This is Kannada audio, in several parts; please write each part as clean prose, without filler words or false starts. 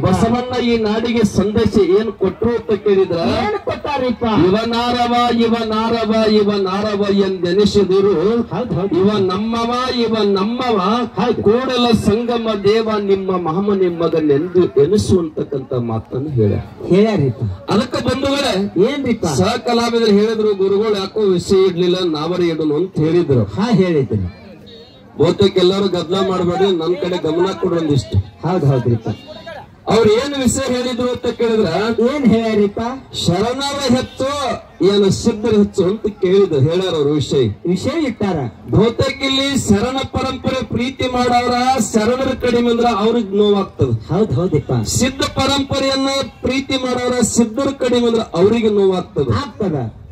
ಬಸವಣ್ಣ ಈ ನಾಡಿಗೆ ಸಂದೇಶ ಏನ್ ಕೊಟ್ರು ಅಂತ ಕೇಳಿದ್ರ ಇವನಾರವ ಎಂದೆನಿಸಿದರು ಇವ ನಮ್ಮವ ಕೂಡಲ ಸಂಗಮ ದೇವ ನಿಮ್ಮ ಮಹಾಮನಿ ಮಗನೆಂದು ಎನಿಸುವಂತಕ್ಕಂತ ಮಾತನ್ನು ಹೇಳ್ಯಾರಿಪ್ಪ. ಅದಕ್ಕೆ ಬಂಧುಗಳೇ ಏನ್ರಿಪ್ಪ ಸಹ ಕಲಾವಿದರು ಹೇಳಿದ್ರು, ಗುರುಗಳು ಯಾಕೋ ವಿಷಯ ಇಡ್ಲಿಲ್ಲ ನಾವರ ಇಡೋನು ಅಂತ ಹೇಳಿದ್ರು. ಹೇಳಿದ್ರು ಬಹುತೇಕ ಎಲ್ಲರೂ ಗದ್ದಲ ಮಾಡಬೇಡಿ, ನನ್ ಕಡೆ ಗಮನ ಕೊಡೊಂದಿಷ್ಟು. ಹೌದ್ರಿಪ್ಪ. ಅವ್ರು ಏನ್ ವಿಷಯ ಹೇಳಿದ್ರು ಅಂತ ಕೇಳಿದ್ರ ಏನ್ ಹೇಳ್ಯಾರಿಪ್ಪ? ಶರಣರ ಹೆಚ್ಚು ಏನು ಸಿದ್ಧರ ಹೆಚ್ಚು ಅಂತ ಕೇಳಿದ್ರು. ಹೇಳ್ಯಾರ ಅವ್ರು ವಿಷಯ ಇಟ್ಟಾರ. ಬಹುತೇಕ ಇಲ್ಲಿ ಶರಣ ಪರಂಪರೆ ಪ್ರೀತಿ ಮಾಡವ್ರ ಶರಣರ ಕಡಿಮೆ ಅಂದ್ರ ಅವ್ರಿಗೆ ನೋವಾಗ್ತದ. ಹೌದಿಪ್ಪ. ಸಿದ್ಧ ಪರಂಪರೆಯನ್ನ ಪ್ರೀತಿ ಮಾಡವ್ರ ಸಿದ್ಧರ ಕಡಿಮೆ ಅಂದ್ರ ಅವ್ರಿಗೆ ನೋವಾಗ್ತದ.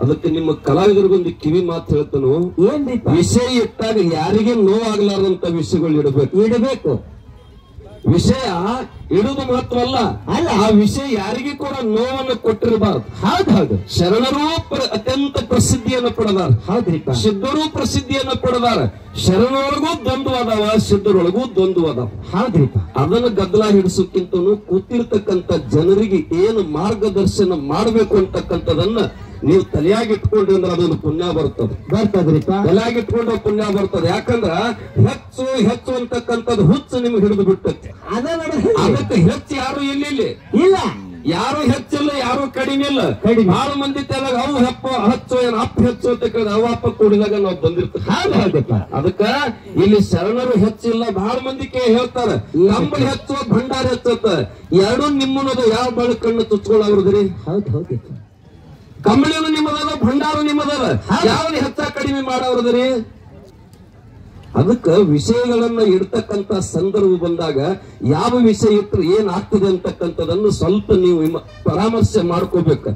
ಅದಕ್ಕೆ ನಿಮ್ಮ ಕಲಾವಿದರಿಗೊಂದು ಕಿವಿ ಮಾತು ಹೇಳ್ತಾನು, ಏನ್ರಿಪ್ಪ ವಿಷಯ ಇಟ್ಟಾಗ ಯಾರಿಗೆ ನೋವಾಗ್ಲಾರ್ದಂತ ವಿಷಯಗಳು ಇಡಬೇಕು. ವಿಷಯ ಇಡುವುದು ಮಾತ್ರ ಅಲ್ಲ, ಆ ವಿಷಯ ಯಾರಿಗೆ ಕೂಡ ನೋವನ್ನು ಕೊಟ್ಟಿರಬಾರ್ದು. ಹೌದು. ಶರಣರೂ ಅತ್ಯಂತ ಪ್ರಸಿದ್ಧಿಯನ್ನು ಪಡೆದಾರ. ಹೌದ್ರಿಪ್ಪ. ಸಿದ್ಧರೂ ಪ್ರಸಿದ್ಧಿಯನ್ನು ಪಡೆದಾರ. ಶರಣರೊಳಗೂ ದ್ವಂದ್ವ ಅದಾವ, ಸಿದ್ಧರೊಳಗೂ ದ್ವಂದ್ವ ಅದಾವ. ಹೌದ್ರಿಪ್ಪ. ಅದನ್ನು ಗದ್ದಲ ಹಿಡಿಸೋಕ್ಕಿಂತ ಕೂತಿರ್ತಕ್ಕಂಥ ಜನರಿಗೆ ಏನು ಮಾರ್ಗದರ್ಶನ ಮಾಡಬೇಕು ಅಂತಕ್ಕಂಥದನ್ನ ನೀವು ತಲೆಯಾಗಿಟ್ಕೊಂಡ್ರಿ ಅಂದ್ರೆ ಅದೊಂದು ಪುಣ್ಯ ಬರ್ತದ್ರಿಪ್ಪ. ತಲೆಯಾಗಿಟ್ಕೊಂಡ್ರೆ ಪುಣ್ಯ ಬರ್ತದೆ. ಯಾಕಂದ್ರ ಹೆಚ್ಚು ಅಂತಕ್ಕಂಥದ್ದು ಹುಚ್ಚು ನಿಮ್ಗೆ ಹಿಡಿದು ಬಿಟ್ಟೈತಿ. ಅದಕ್ಕೆ ಹೆಚ್ಚು ಯಾರು ಇಲ್ಲ, ಯಾರು ಹೆಚ್ಚಿಲ್ಲ, ಯಾರು ಕಡಿಮೆ ಇಲ್ಲ. ಬಹಳ ಮಂದಿ ತಲೆಗ ಅವು ಹಚ್ಚು ಏನ್ ಅಪ್ಪ ಹೆಚ್ಚು ಅಂತ ಕೇಳಿದ್ರೆ ಅವ ಅಪ್ಪ ಕೂಡಿದಾಗ ನಾವು ಬಂದಿರ್ತೀವಿ. ಅದಕ್ಕ ಇಲ್ಲಿ ಶರಣರು ಹೆಚ್ಚಿಲ್ಲ. ಬಹಳ ಮಂದಿ ಹೇಳ್ತಾರೆ ಕಂಬಳಿ ಹೆಚ್ಚು ಭಂಡಾರ ಹೆಚ್ಚುತ್ತ. ಎರಡೂ ನಿಮ್ಮನ್ನದು ಯಾವ ಬಳ ಕಣ್ಣು ತುಚ್ಕೊಳ್ಳೋದ್ರಿ. ಹೌದು. ಕಂಬಳಿನೂ ನಿಮ್ಮದಲ್ಲ, ಭಂಡಾರ ನಿಮ್ಮದಲ್ಲ. ಯಾವ್ದು ಹೆಚ್ಚ ಕಡಿಮೆ ಮಾಡೋದ್ರಿ. ಅದಕ್ಕ ವಿಷಯಗಳನ್ನ ಇಡ್ತಕ್ಕಂತ ಸಂದರ್ಭ ಬಂದಾಗ ಯಾವ ವಿಷಯ ಇಟ್ಟರೆ ಏನಾಗ್ತದೆ ಅಂತಕ್ಕಂಥದನ್ನು ಸ್ವಲ್ಪ ನೀವು ಪರಾಮರ್ಶೆ ಮಾಡ್ಕೋಬೇಕು.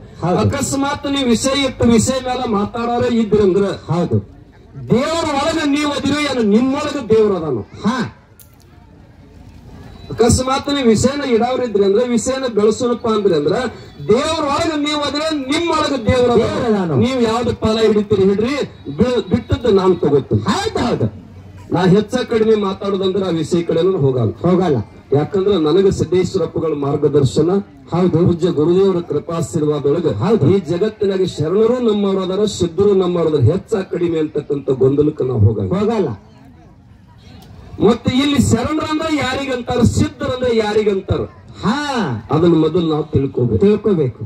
ಅಕಸ್ಮಾತ್ ನೀವು ವಿಷಯ ಇಟ್ಟು ವಿಷಯ ಮೇಲೆ ಮಾತಾಡೋರೇ ಇದ್ರಂದ್ರ ಹೌದು ದೇವರ ಒಳಗೆ ನೀವು ಅದಿರೋ ಏನು ನಿಮ್ಮೊಳಗೆ ದೇವ್ರ ಅದಾನು. ಅಕಸ್ಮಾತ್ ನೀವು ವಿಷಯನ ಇಡವ್ರಿದ್ರಿ ಅಂದ್ರೆ ವಿಷಯನ ಬೆಳೆಸೋಣಪ್ಪ ಅಂದ್ರಿ ಅಂದ್ರ ದೇವ್ರ ಒಳಗೆ ನೀವು ಅದ್ರೆ ನಿಮ್ಮೊಳಗೆ ದೇವ್ರ ನೀವು ಯಾವ್ದು ಫಲ ಹಿಡಿತೀರಿ ಹಿಡ್ರಿ, ಬಿಟ್ಟದ್ದು ನಾನು ತಗೋತೀನಿ. ಹೌದು. ನಾ ಹೆಚ್ಚ ಕಡಿಮೆ ಮಾತಾಡೋದಂದ್ರೆ ಆ ವಿಷಯ ಕಡೆನೂ ಹೋಗಲ್ಲ. ಯಾಕಂದ್ರೆ ನನಗೆ ಸಿದ್ದೇಶ್ವರಪ್ಪಗಳ ಮಾರ್ಗದರ್ಶನ ಹೌದು, ಪೂಜ್ಯ ಗುರುದೇವರ ಕೃಪಾಶೀರ್ವಾದೊಳಗೆ ಈ ಜಗತ್ತಿನಾಗ ಶರಣರು ನಮ್ಮವರದಾರ, ಸಿದ್ಧರು ನಮ್ಮವರದಾರ. ಹೆಚ್ಚ ಕಡಿಮೆ ಅಂತಕ್ಕಂಥ ಗೊಂದಲಕ್ಕೆ ನಾವು ಹೋಗಲ್ಲ. ಮತ್ತೆ ಇಲ್ಲಿ ಶರಣರಂದ್ರೆ ಯಾರಿಗಂತಾರ, ಸಿದ್ಧರಂದ್ರೆ ಯಾರಿಗಂತಾರ, ಅದನ್ನ ಮೊದಲು ನಾವು ತಿಳ್ಕೋಬೇಕು.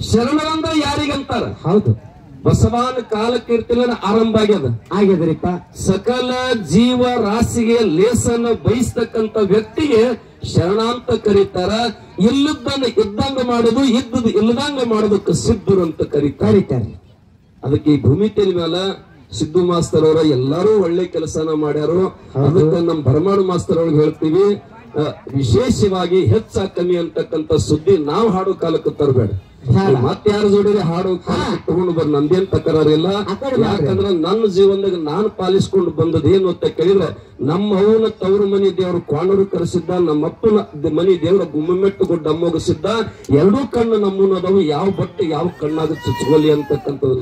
ಶರಣರಂದ್ರೆ ಯಾರಿಗಂತಾರ? ಹೌದು, ಬಸವಾನ ಕಾಲಕೀರ್ತಿನ ಆರಂಭ ಆಗ್ಯದ್ರಿಪ್ಪ. ಸಕಲ ಜೀವ ರಾಶಿಗೆ ಲೇಸನ್ನ ಬಯಸ್ತಕ್ಕಂಥ ವ್ಯಕ್ತಿಗೆ ಶರಣ ಅಂತ ಕರೀತಾರ. ಇಲ್ಲದನ್ನ ಇದ್ದಂಗ ಮಾಡೋದು, ಇದ್ದದ್ದು ಇಲ್ಲದಂಗ ಮಾಡೋದಕ್ಕೆ ಸಿದ್ಧರು ಅಂತ ಕರೀತಾರೆ. ಅದಕ್ಕೆ ಈ ಭೂಮಿ ತೆಲಿ ಮೇಲೆ ಸಿದ್ದು ಮಾಸ್ತರ್ ಅವರ ಎಲ್ಲರೂ ಒಳ್ಳೆ ಕೆಲಸನ ಮಾಡ್ಯಾರು. ಅದಕ್ಕೆ ನಮ್ಮ ಭರಮಾಡು ಮಾಸ್ತರ್ ಅವ್ರಿಗೆ ಹೇಳ್ತೀವಿ, ವಿಶೇಷವಾಗಿ ಹೆಚ್ಚ ಕಮ್ಮಿ ಅಂತಕ್ಕಂಥ ಸುದ್ದಿ ನಾವು ಹಾಡೋ ಕಾಲಕ್ಕೆ ತರಬೇಡ. ಮತ್ತೆ ಯಾರ ಜೋಡಿಗೆ ಹಾಡು ತಗೊಂಡು ಬಂದ್ ನಂದೇನ್ ತಕರಾರಿಲ್ಲ. ಯಾಕಂದ್ರೆ ನನ್ನ ಜೀವನದಾಗ ನಾನು ಪಾಲಿಸ್ಕೊಂಡು ಬಂದದ ಏನು ಅಂತ ಕೇಳಿದ್ರೆ, ನಮ್ಮ ಅವನ ತವರು ಮನಿ ದೇವ್ರ ಕ್ವಾಣರು ಕರೆಸಿದ್ದ, ನಮ್ಮ ಅಪ್ಪನ ಮನಿ ದೇವ್ರ ಗುಮ್ಮಮೆಟ್ಟು ಗುಡ್ಡ ಅಮ್ಮೋಗಿಸಿದ್ದ. ಎರಡೂ ಕಣ್ಣು ನಮ್ಮನದವು, ಯಾವ ಬಟ್ಟೆ ಯಾವ ಕಣ್ಣಾಗ ಚುಚ್ಕೋಲಿ ಅಂತಕ್ಕಂಥದ್ದು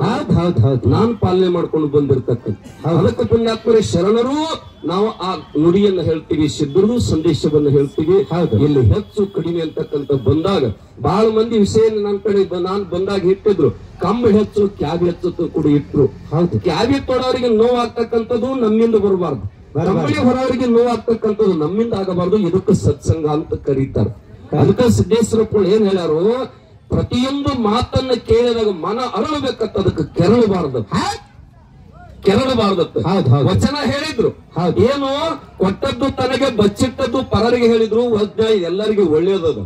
ನಾನು ಪಾಲನೆ ಮಾಡ್ಕೊಂಡು ಬಂದಿರ್ತಕ್ಕಂಥ. ಅದಕ್ಕೆ ಪುಣ್ಯಾತ್ಮರೇ ಶರಣರು ನಾವು ಆ ನುಡಿಯನ್ನ ಹೇಳ್ತೀವಿ, ಸಿದ್ಧರು ಸಂದೇಶವನ್ನ ಹೇಳ್ತೀವಿ. ಇಲ್ಲಿ ಹೆಚ್ಚು ಕಡಿಮೆ ಅಂತಕ್ಕಂಥ ಬಂದಾಗ ಬಹಳ ಮಂದಿ ವಿಷಯ ನನ್ನ ಕಡೆ ನಾನು ಬಂದಾಗ ಇಟ್ಟಿದ್ರು. ಕಂಬ ಹೆಚ್ಚು ಕ್ಯಾಬ್ ಹೆಚ್ಚು ಕೂಡ ಇಟ್ರು. ಹೌದು, ಕ್ಯಾಬಿ ತೊಡೋರಿಗೆ ನೋವಾಗ್ತಕ್ಕಂಥದ್ದು ನಮ್ಮಿಂದ ಬರಬಾರ್ದು, ಕಂಬಳಿ ಹೊರವರಿಗೆ ನೋವಾಗ್ತಕ್ಕಂಥದ್ದು ನಮ್ಮಿಂದ ಆಗಬಾರ್ದು. ಇದಕ್ಕೆ ಸತ್ಸಂಗ ಅಂತ ಕರೀತಾರೆ. ಅದಕ್ಕೆ ಸಿದ್ದೇಶ್ವರಪ್ಪಗಳು ಏನ್ ಹೇಳ್ಯಾರು, ಪ್ರತಿಯೊಂದು ಮಾತನ್ನ ಕೇಳಿದಾಗ ಮನ ಅರಳಬೇಕತ್ತ, ಅದಕ್ಕೆ ಕೆರಳಬಾರ್ದತ್ತ ವಚನ ಹೇಳಿದ್ರು. ಏನು ಕೊಟ್ಟದ್ದು ತನಗೆ ಬಚ್ಚಿಟ್ಟದ್ದು ಪರರಿಗೆ ಹೇಳಿದ್ರು. ಎಲ್ಲರಿಗೆ ಒಳ್ಳೇದದು.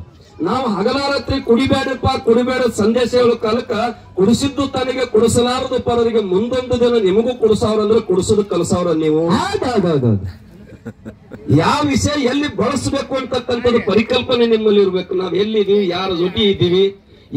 ನಾವು ಹಗಲಾರಾತ್ರಿ ಕುಡಿಬೇಡ ಸಂದೇಶ ಹೇಳೋ ಕಾಲಕ್ಕ ಕುಡಿಸಿದ್ದು ತನಗೆ ಕುಡಿಸಲಾರದು ಪರರಿಗೆ, ಮುಂದೊಂದು ದಿನ ನಿಮಗೂ ಕುಡಿಸವ್ರಂದ್ರೆ ಕುಡಿಸೋದು ಕಲಸವ್ರ ನೀವು. ಯಾವ ವಿಷಯ ಎಲ್ಲಿ ಬಳಸಬೇಕು ಅಂತಕ್ಕಂಥದ್ದು ಪರಿಕಲ್ಪನೆ ನಿಮ್ಮಲ್ಲಿ ಇರ್ಬೇಕು. ನಾವ್ ಎಲ್ಲಿದೀವಿ, ಯಾರ ಜೊತೆ ಇದ್ದೀವಿ,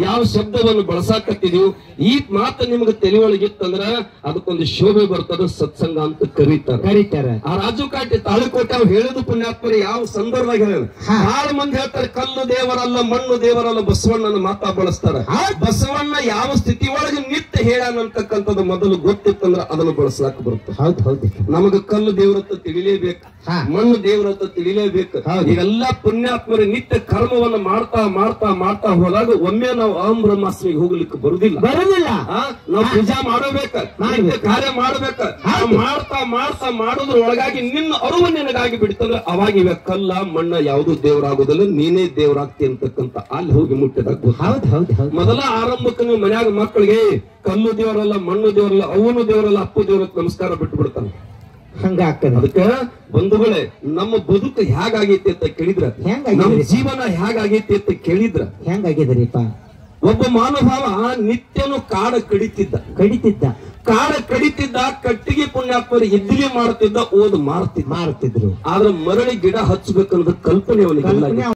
ಯಾವ ಶಬ್ದವನ್ನು ಬಳಸಾಕತ್ತಿದೀವಿ ಈ ಮಾತು ನಿಮ್ಗೆ ತಿಳಿವೊಳಗಿತ್ತಂದ್ರ ಅದಕ್ಕೊಂದು ಶೋಭೆ ಬರ್ತದ ಸತ್ಸಂಗ ಅಂತ ಕರೀತಾರೆ ಆ ರಾಜು ಕಾಟಿ ತಾಳಿಕೋಟೆ ಅವ್ರು ಹೇಳಿದ ಪುಣ್ಯಾತ್ಮರು ಯಾವ ಸಂದರ್ಭದಾಗ ಹೇಳ ಬಹಳ ಮಂದಿ ಹೇಳ್ತಾರೆ ಕಲ್ಲು ದೇವರಲ್ಲ ಮಣ್ಣು ದೇವರಲ್ಲ ಬಸವಣ್ಣನ ಮಾತಾ ಬಳಸ್ತಾರೆ ಬಸವಣ್ಣ ಯಾವ ಸ್ಥಿತಿ ಒಳಗೆ ನಿತ್ಯ ಹೇಳಾನಂತಕ್ಕಂಥದ್ದು ಮೊದಲು ಗೊತ್ತಿತ್ತಂದ್ರ ಅದನ್ನು ಬಳಸಲಾಕ ಬರುತ್ತೆ. ಹೌದು ನಮಗ ಕಲ್ಲು ದೇವರತ್ತ ತಿಳಿಲೇಬೇಕು, ಮಣ್ಣು ದೇವರತ್ತ ತಿಳಿಲೇಬೇಕು. ಇವೆಲ್ಲ ಪುಣ್ಯಾತ್ಮರು ನಿತ್ಯ ಕರ್ಮವನ್ನು ಮಾಡ್ತಾ ಮಾಡ್ತಾ ಮಾಡ್ತಾ ಹೋದಾಗ ಒಮ್ಮೆ ನಾವು ಅಹಂ ಬ್ರಹ್ಮಾಸ್ಮಿಗೆ ಹೋಗ್ಲಿಕ್ಕೆ ಬರುದಿಲ್ಲ. ನಾವು ಪೂಜಾ ಮಾಡಬೇಕ, ನಿತ್ಯ ಕಾರ್ಯ ಮಾಡ್ಬೇಕ. ಮಾಡ್ತಾ ಮಾಡ್ತಾ ಮಾಡೋದ್ರ ಒಳಗಾಗಿ ನಿನ್ನ ಅರಿವು ನಿನಗಾಗಿ ಬಿಡ್ತಂದ್ರೆ ಅವಾಗ ಇವ ಕಲ್ಲ ಮಣ್ಣ ಯಾವುದು ದೇವರಾಗುದಿಲ್ಲ, ನೀನೇ ದೇವರಾಗ್ತಿ ಅಂತಕ್ಕಂತ ಅಲ್ಲಿ ಹೋಗಿ ಮುಟ್ಟಿದಾಗ ಮೊದಲ ಆರಂಭಕ್ಕೆ ನೀವು ಮನ್ಯಾಗ ಮಕ್ಕಳಿಗೆ ಕಲ್ಲು ದೇವರಲ್ಲ ಮಣ್ಣು ದೇವರಲ್ಲ ಅವನು ದೇವರಲ್ಲ ಅಪ್ಪು ದೇವರ ನಮಸ್ಕಾರ ಬಿಟ್ಟು ಬಿಡ್ತಾನೆ. ಹಂಗಾಗ್ತದೆ. ಅದಕ್ಕೆ ಬಂಧುಗಳೇ ನಮ್ಮ ಬದುಕು ಹೇಗಾಗೈತಿ ಅಂತ ಕೇಳಿದ್ರ, ನಮ್ಮ ಜೀವನ ಹೇಗಾಗೈತಿ ಅಂತ ಕೇಳಿದ್ರ ಹೆಂಗಾಗಿದ್ರಿಪ್ಪ? ಒಬ್ಬ ಮಹಾನುಭಾವ ನಿತ್ಯನು ಕಾಡ ಕಡಿತಿದ್ದ ಕಾಡ ಕಡಿತಿದ್ದ, ಕಟ್ಟಿಗೆ ಪುಣ್ಯಾತ್ಮರು ಇದ್ದಿಗೆ ಮಾಡ್ತಿದ್ದ, ಓದ್ ಮಾರ್ತಿದ್ರು. ಆದ್ರೆ ಮರಳಿ ಗಿಡ ಹಚ್ಚಬೇಕನ್ನೋದು ಕಲ್ಪನೆ ಅವನಿಗೆ